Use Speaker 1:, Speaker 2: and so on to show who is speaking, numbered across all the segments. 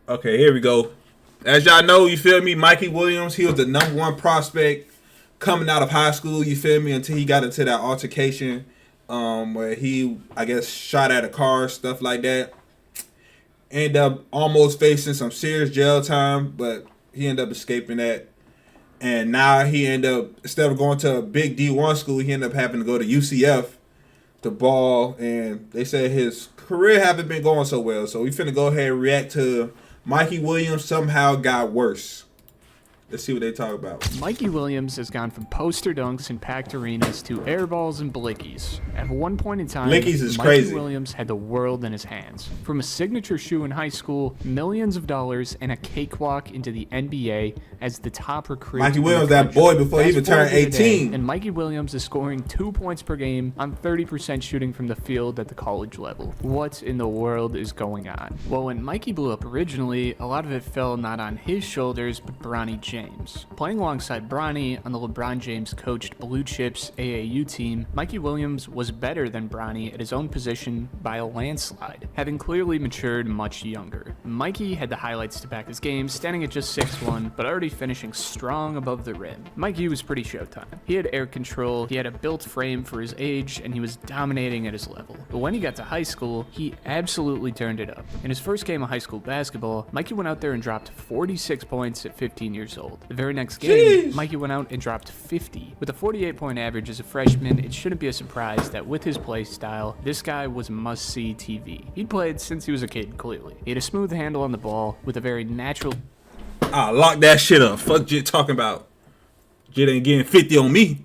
Speaker 1: Okay, here we go. As y'all know, you feel me, Mikey Williams, he was the #1 prospect coming out of high school, you feel me, until he got into that altercation where he, I guess, shot at a car, stuff like that. Ended up almost facing some serious jail time, but he ended up escaping that. And now he ended up, instead of going to a big D1 school, he ended up having to go to UCF to ball. And they said his career haven't been going so well. So we finna go ahead and react to Mikey Williams somehow got worse. Let's see what they talk about.
Speaker 2: Mikey Williams has gone from poster dunks in packed arenas to airballs and blickies. At one point in time,
Speaker 1: Blickies is
Speaker 2: Mikey
Speaker 1: crazy.
Speaker 2: Williams had the world in his hands. From a signature shoe in high school, millions of dollars, and a cakewalk into the NBA as the top recruit.
Speaker 1: Mikey Williams, that boy before he even turned 18.
Speaker 2: And Mikey Williams is scoring 2 points per game on 30% shooting from the field at the college level. What in the world is going on? Well, when Mikey blew up originally, a lot of it fell not on his shoulders, but Bronny James. Playing alongside Bronny on the LeBron James coached Blue Chips AAU team, Mikey Williams was better than Bronny at his own position by a landslide, having clearly matured much younger. Mikey had the highlights to back his game, standing at just 6'1", but already finishing strong above the rim. Mikey was pretty showtime. He had air control, he had a built frame for his age, and he was dominating at his level. But when he got to high school, he absolutely turned it up. In his first game of high school basketball, Mikey went out there and dropped 46 points at 15 years old. The very next game, Mikey went out and dropped 50. With a 48-point average as a freshman, it shouldn't be a surprise that with his play style, this guy was must-see TV. He'd played since he was a kid, clearly. He had a smooth handle on the ball with a very natural...
Speaker 1: Lock that shit up. Fuck Jit talking about. Jit ain't getting 50 on me.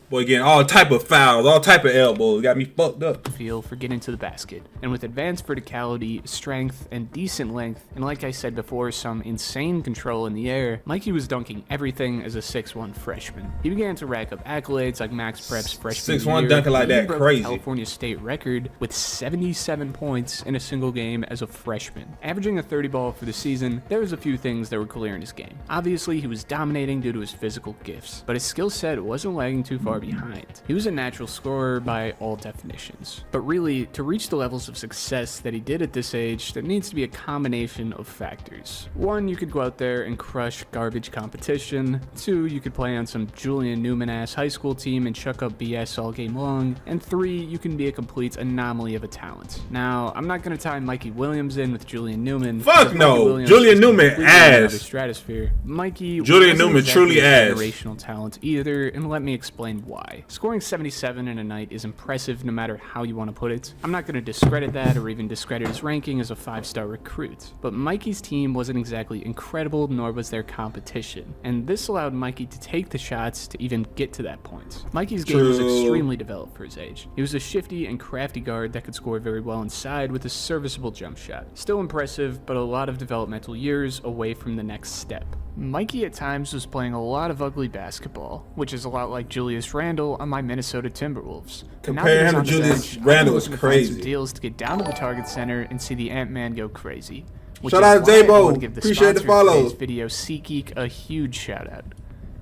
Speaker 1: Boy, getting all type of fouls, all type of elbows. Got me fucked up.
Speaker 2: Feel for getting to the basket. And with advanced verticality, strength, and decent length, and like I said before, some insane control in the air, Mikey was dunking everything as a 6'1" freshman. He began to rack up accolades like Max Prepp's freshman
Speaker 1: 6'1"
Speaker 2: year.
Speaker 1: dunking like
Speaker 2: He
Speaker 1: that,
Speaker 2: broke
Speaker 1: crazy.
Speaker 2: the California state record with 77 points in a single game as a freshman. Averaging a 30 ball for the season, there was a few things that were clear in his game. Obviously, he was dominating due to his physical gifts, but his skill set wasn't lagging too far behind. He was a natural scorer by all definitions. But really, to reach the levels of success that he did at this age, there needs to be a combination of factors. One, you could go out there and crush garbage competition. Two, you could play on some Julian Newman-ass high school team and chuck up BS all game long. And three, you can be a complete anomaly of a talent. Now, I'm not going to tie Mikey Williams in with Julian Newman.
Speaker 1: Fuck no. Julian Newman ass.
Speaker 2: Stratosphere. Mikey
Speaker 1: Julian
Speaker 2: wasn't
Speaker 1: Newman
Speaker 2: exactly
Speaker 1: truly
Speaker 2: a
Speaker 1: ass.
Speaker 2: generational talent either, and let me explain why. Scoring 77 in a night is impressive no matter how you want to put it. I'm not going to discredit that or even discredit his ranking as a 5-star recruit. But Mikey's team wasn't exactly incredible, nor was their competition. And this allowed Mikey to take the shots to even get to that point. Mikey's game was extremely developed for his age. He was a shifty and crafty guard that could score very well inside with a serviceable jump shot. Still impressive, but a lot of developmental years away from the next step. Mikey at times was playing a lot of ugly basketball, which is a lot like Julius Randle on my Minnesota Timberwolves.
Speaker 1: Comparing him to Julius Randle is crazy.
Speaker 2: Some deals to get down to the target center and see the Ant-Man go crazy.
Speaker 1: Shout out to J-Bo. Appreciate the follow.
Speaker 2: This video, SeatGeek, a huge shout out.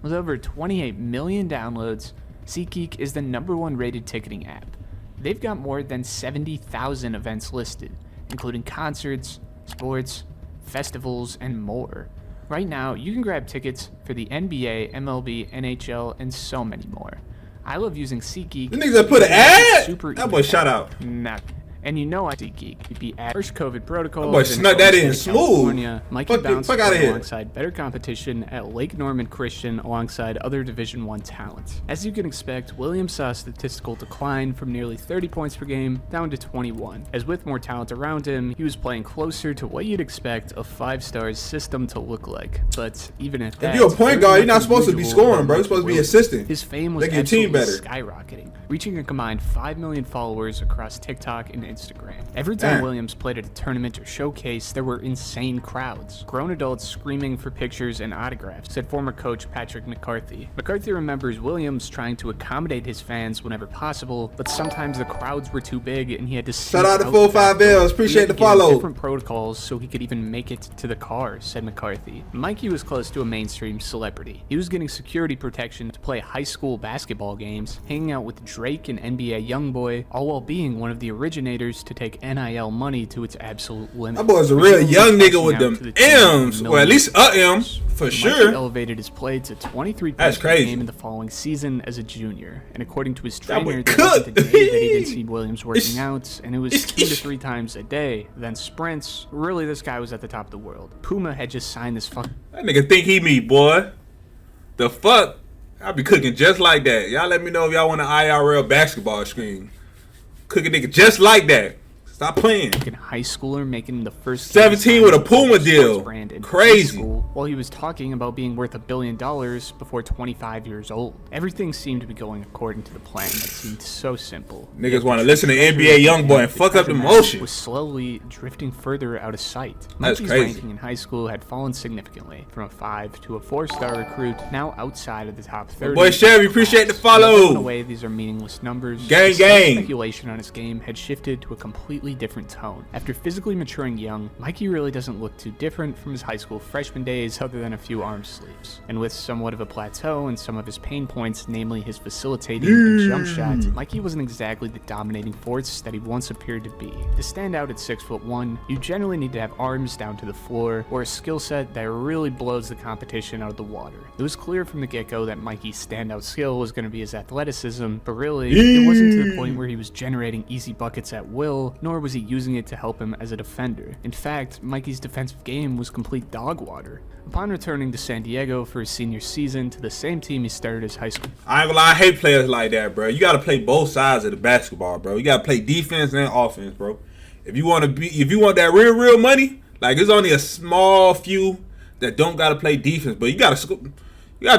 Speaker 2: With over 28 million downloads, SeatGeek is the #1 rated ticketing app. They've got more than 70,000 events listed, including concerts, sports, festivals, and more. Right now, you can grab tickets for the NBA, MLB, NHL, and so many more. I love using SeatGeek.
Speaker 1: The niggas that put an ad? That boy, shout out.
Speaker 2: Nah. And you know I SeatGeek be at first COVID protocols.
Speaker 1: That boy snuck that in smooth.
Speaker 2: Mikey bounced
Speaker 1: fuck out of here.
Speaker 2: Alongside better competition at Lake Norman Christian alongside other Division I talent. As you can expect, Williams saw a statistical decline from nearly 30 points per game down to 21. As with more talent around him, he was playing closer to what you'd expect a 5-star system to look like. But even at that,
Speaker 1: if you're a point guard, you're not supposed to be scoring, bro. You're supposed to be assisting.
Speaker 2: His fame was absolutely skyrocketing, reaching a combined 5 million followers across TikTok and Instagram. Every time Williams played at a tournament or showcase, there were insane crowds. Grown adults screaming for pictures and autographs, said former coach Patrick McCarthy. McCarthy remembers Williams trying to accommodate his fans whenever possible, but sometimes the crowds were too big and he had to
Speaker 1: shout out to 45Ls. Appreciate the follow.
Speaker 2: Different protocols so he could even make it to the car, said McCarthy. Mikey was close to a mainstream celebrity. He was getting security protection to play high school basketball games, hanging out with Drake and NBA YoungBoy, all while being one of the originators regulators to take NIL money to its absolute limit.
Speaker 1: That boy's a real young nigga with them M's, or at least a M, for sure.
Speaker 2: Mikey elevated his play to 23 points per game in the following season as a junior, and according to his trainer, there wasn't a day that he didn't see Williams working out, and it was 2 to 3 times a day. Then sprints. Really, this guy was at the top of the world. Puma had just signed this fuck.
Speaker 1: That nigga think he me, boy. The fuck? I be cooking just like that. Y'all let me know if y'all want an IRL basketball screen. Cooking nigga just like that. Stop playing.
Speaker 2: High schooler making the first
Speaker 1: 17 with a Puma deal. Crazy.
Speaker 2: While he was talking about being worth $1 billion before 25 years old. Everything seemed to be going according to the plan that seemed so simple.
Speaker 1: Niggas want to listen to NBA Youngboy and fuck up the motion.
Speaker 2: Was slowly drifting further out of sight.
Speaker 1: That's
Speaker 2: Mikey's
Speaker 1: crazy.
Speaker 2: ranking in high school had fallen significantly from a 5 to a 4-star recruit, now outside of the top 30.
Speaker 1: Boy Chevy, appreciate the follow.
Speaker 2: In a way, these are meaningless numbers.
Speaker 1: Gang.
Speaker 2: Speculation on his game had shifted to a completely different tone. After physically maturing young, Mikey really doesn't look too different from his high school freshman days other than a few arm sleeves. And with somewhat of a plateau and some of his pain points, namely his facilitating and jump shot, Mikey wasn't exactly the dominating force that he once appeared to be. To stand out at 6'1", you generally need to have arms down to the floor or a skill set that really blows the competition out of the water. It was clear from the get-go that Mikey's standout skill was going to be his athleticism, but really, it wasn't to the point where he was generating easy buckets at will, nor was he using it to help him as a defender. In fact, Mikey's defensive game was complete dog water. Upon returning to San Diego for his senior season to the same team he started his high school.
Speaker 1: I ain't gonna lie, I hate players like that, bro. You gotta play both sides of the basketball, bro. You gotta play defense and offense, bro. If you want that real money, like there's only a small few that don't gotta play defense, but you gotta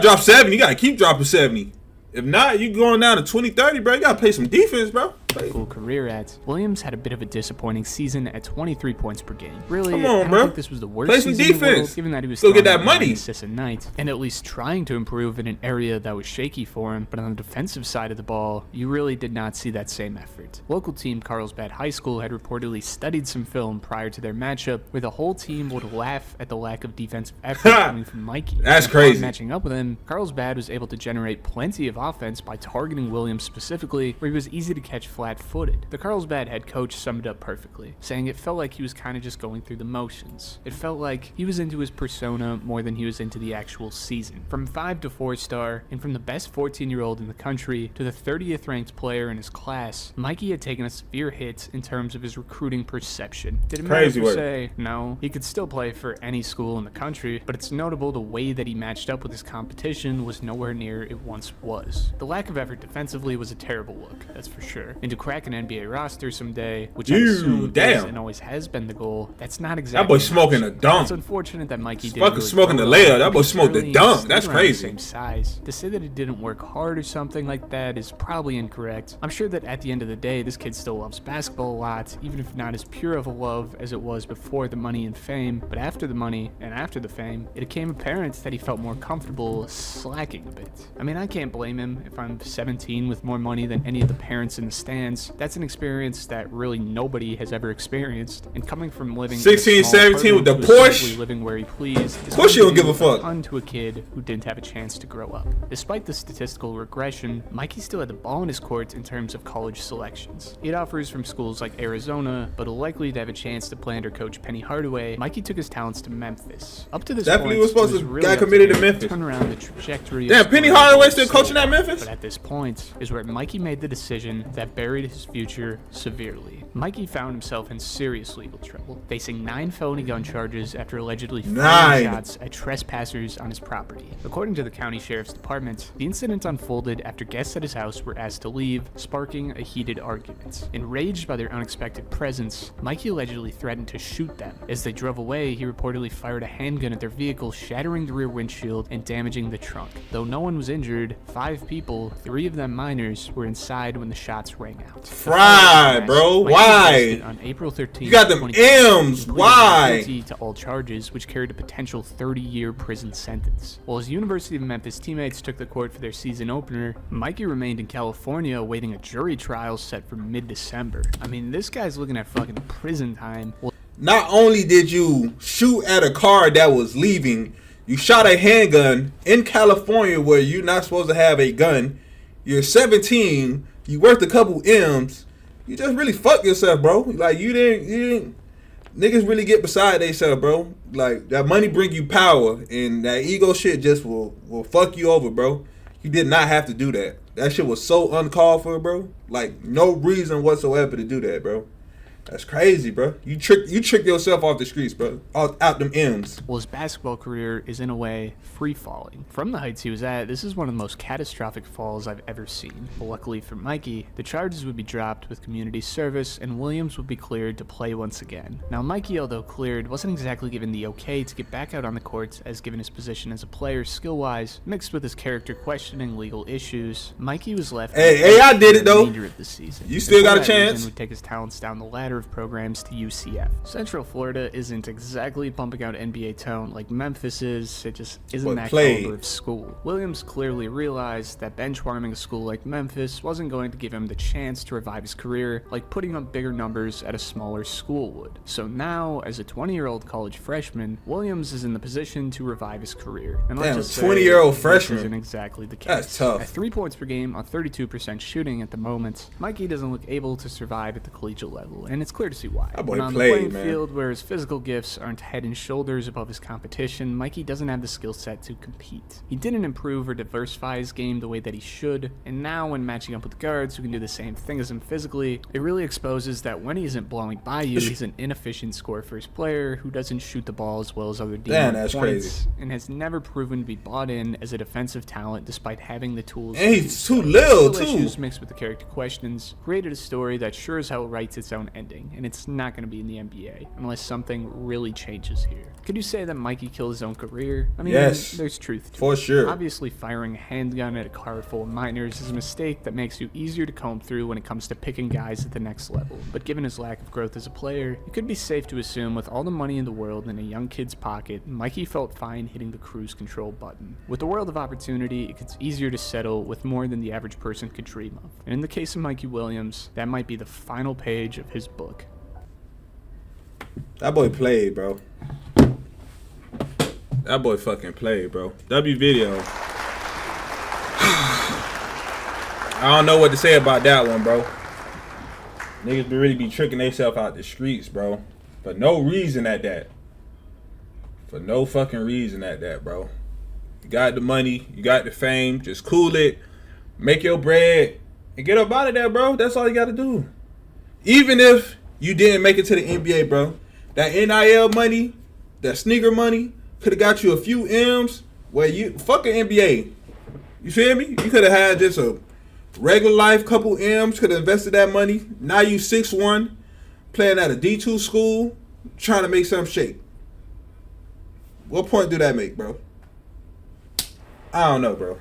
Speaker 1: drop 70. You gotta keep dropping 70. If not, you going down to 20, 30, bro. You gotta play some defense, bro.
Speaker 2: School career at. Williams had a bit of a disappointing season at 23 points per game. Really,
Speaker 1: come on,
Speaker 2: I don't
Speaker 1: bro.
Speaker 2: think this was the worst
Speaker 1: play some
Speaker 2: season in the
Speaker 1: defense.
Speaker 2: world, given that he was
Speaker 1: still get that
Speaker 2: throwing
Speaker 1: money,
Speaker 2: 9 assists a night, and at least trying to improve in an area that was shaky for him. But on the defensive side of the ball, you really did not see that same effort. Local team Carlsbad High School had reportedly studied some film prior to their matchup, where the whole team would laugh at the lack of defensive effort coming from Mikey.
Speaker 1: That's crazy.
Speaker 2: Matching up with him, Carlsbad was able to generate plenty of offense by targeting Williams specifically, where he was easy to catch flat-footed. The Carlsbad head coach summed it up perfectly, saying it felt like he was kind of just going through the motions. It felt like he was into his persona more than he was into the actual season. From 5 to 4-star, and from the best 14-year-old in the country to the 30th ranked player in his class, Mikey had taken a severe hit in terms of his recruiting perception. Did it matter to say? No. He could still play for any school in the country, but it's notable the way that he matched up with his competition was nowhere near it once was. The lack of effort defensively was a terrible look, that's for sure. And to crack an NBA roster someday, which I assume is and always has been the goal, that's not exactly.
Speaker 1: That boy smoking a dunk.
Speaker 2: It's unfortunate that Mikey didn't
Speaker 1: fucking smoking the layup. That boy smoked the dunk. That's crazy.
Speaker 2: Same size. To say that he didn't work hard or something like that is probably incorrect. I'm sure that at the end of the day, this kid still loves basketball a lot, even if not as pure of a love as it was before the money and fame. But after the money and after the fame, it became apparent that he felt more comfortable slacking a bit. I mean, I can't blame him if I'm 17 with more money than any of the parents in the stands. That's an experience that really nobody has ever experienced. And coming from living
Speaker 1: 16, 17 with the Porsche,
Speaker 2: living where he pleased,
Speaker 1: of course you don't give a fuck.
Speaker 2: To a kid who didn't have a chance to grow up. Despite the statistical regression, Mikey still had the ball in his court in terms of college selections. He had offers from schools like Arizona, but likely to have a chance to play under coach Penny Hardaway, Mikey took his talents to Memphis. Up to this
Speaker 1: definitely
Speaker 2: point,
Speaker 1: was supposed to
Speaker 2: really
Speaker 1: got committed to Memphis.
Speaker 2: Turn around the trajectory.
Speaker 1: Damn, Penny Hardaway still coaching at Memphis?
Speaker 2: But at this point is where Mikey made the decision that buried his future severely. Mikey found himself in serious legal trouble, facing 9 felony gun charges after allegedly firing shots at trespassers on his property. According to the county sheriff's department, the incident unfolded after guests at his house were asked to leave, sparking a heated argument. Enraged by their unexpected presence, Mikey allegedly threatened to shoot them. As they drove away, he reportedly fired a handgun at their vehicle, shattering the rear windshield and damaging the trunk. Though no one was injured, 5 people, 3 of them minors, were inside when the shots rang out.
Speaker 1: Fried, bro. Why?
Speaker 2: On April 13th,
Speaker 1: you got them M's. Why?
Speaker 2: Guilty to all charges, which carried a potential 30-year prison sentence. While his University of Memphis teammates took the court for their season opener, Mikey remained in California awaiting a jury trial set for mid-December. I mean, this guy's looking at fucking prison time.
Speaker 1: Not only did you shoot at a car that was leaving, you shot a handgun in California where you're not supposed to have a gun. You're 17, you worked a couple M's, you just really fuck yourself, bro. Like you didn't. Niggas really get beside themselves, bro. Like that money bring you power, and that ego shit just will fuck you over, bro. You did not have to do that. That shit was so uncalled for, bro. Like no reason whatsoever to do that, bro. That's crazy, bro. You trick yourself off the streets, bro. Out them M's.
Speaker 2: Well, his basketball career is in a way free falling. From the heights he was at, this is one of the most catastrophic falls I've ever seen. But luckily for Mikey, the charges would be dropped with community service and Williams would be cleared to play once again. Now Mikey, although cleared, wasn't exactly given the okay to get back out on the courts, as given his position as a player skill-wise, mixed with his character questioning legal issues, Mikey was left
Speaker 1: Hey, I did it though.
Speaker 2: Of the season.
Speaker 1: You still got a chance.
Speaker 2: Would take his talents down the ladder of programs to UCF. Central Florida isn't exactly pumping out NBA talent like Memphis is. It just isn't that caliber of school. Williams clearly realized that benchwarming a school like Memphis wasn't going to give him the chance to revive his career like putting up bigger numbers at a smaller school would. So now, as a 20-year-old college freshman, Williams is in the position to revive his career. And
Speaker 1: damn, 20-year-old freshman
Speaker 2: isn't exactly the case.
Speaker 1: That's tough.
Speaker 2: At 3 points per game on 32% shooting at the moment, Mikey doesn't look able to survive at the collegiate level, and it's clear to see why.
Speaker 1: When
Speaker 2: on the playing field where his physical gifts aren't head and shoulders above his competition, Mikey doesn't have the skill set to compete. He didn't improve or diversify his game the way that he should, and now when matching up with guards who can do the same thing as him physically, it really exposes that when he isn't blowing by you, he's an inefficient score-first player who doesn't shoot the ball as well as other D1 points, and has never proven to be bought in as a defensive talent despite having the tools.
Speaker 1: And he's too little, too.
Speaker 2: Issues mixed with the character questions created a story that sure as hell writes its own ending, and it's not going to be in the NBA unless something really changes here. Could you say that Mikey killed his own career? I mean,
Speaker 1: yes,
Speaker 2: there's truth to
Speaker 1: for
Speaker 2: it.
Speaker 1: sure.
Speaker 2: Obviously, firing a handgun at a car full of minors is a mistake that makes you easier to comb through when it comes to picking guys at the next level. But given his lack of growth as a player, it could be safe to assume with all the money in the world in a young kid's pocket, Mikey felt fine hitting the cruise control button. With the world of opportunity, it gets easier to settle with more than the average person could dream of. And in the case of Mikey Williams, that might be the final page of his book.
Speaker 1: That boy played, bro. That boy fucking played, bro. W video. I don't know what to say about that one, bro. Niggas really be tricking themselves out the streets, bro. For no reason at that. For no fucking reason at that, bro. You got the money. You got the fame. Just cool it. Make your bread. And get up out of there, bro. That's all you got to do. Even if you didn't make it to the NBA, bro. That NIL money, that sneaker money, could have got you a few M's where you fuck an NBA. You feel me? You could have had just a regular life couple M's, could have invested that money. Now you 6'1", playing at a D2 school, trying to make something shake. What point do that make, bro? I don't know, bro.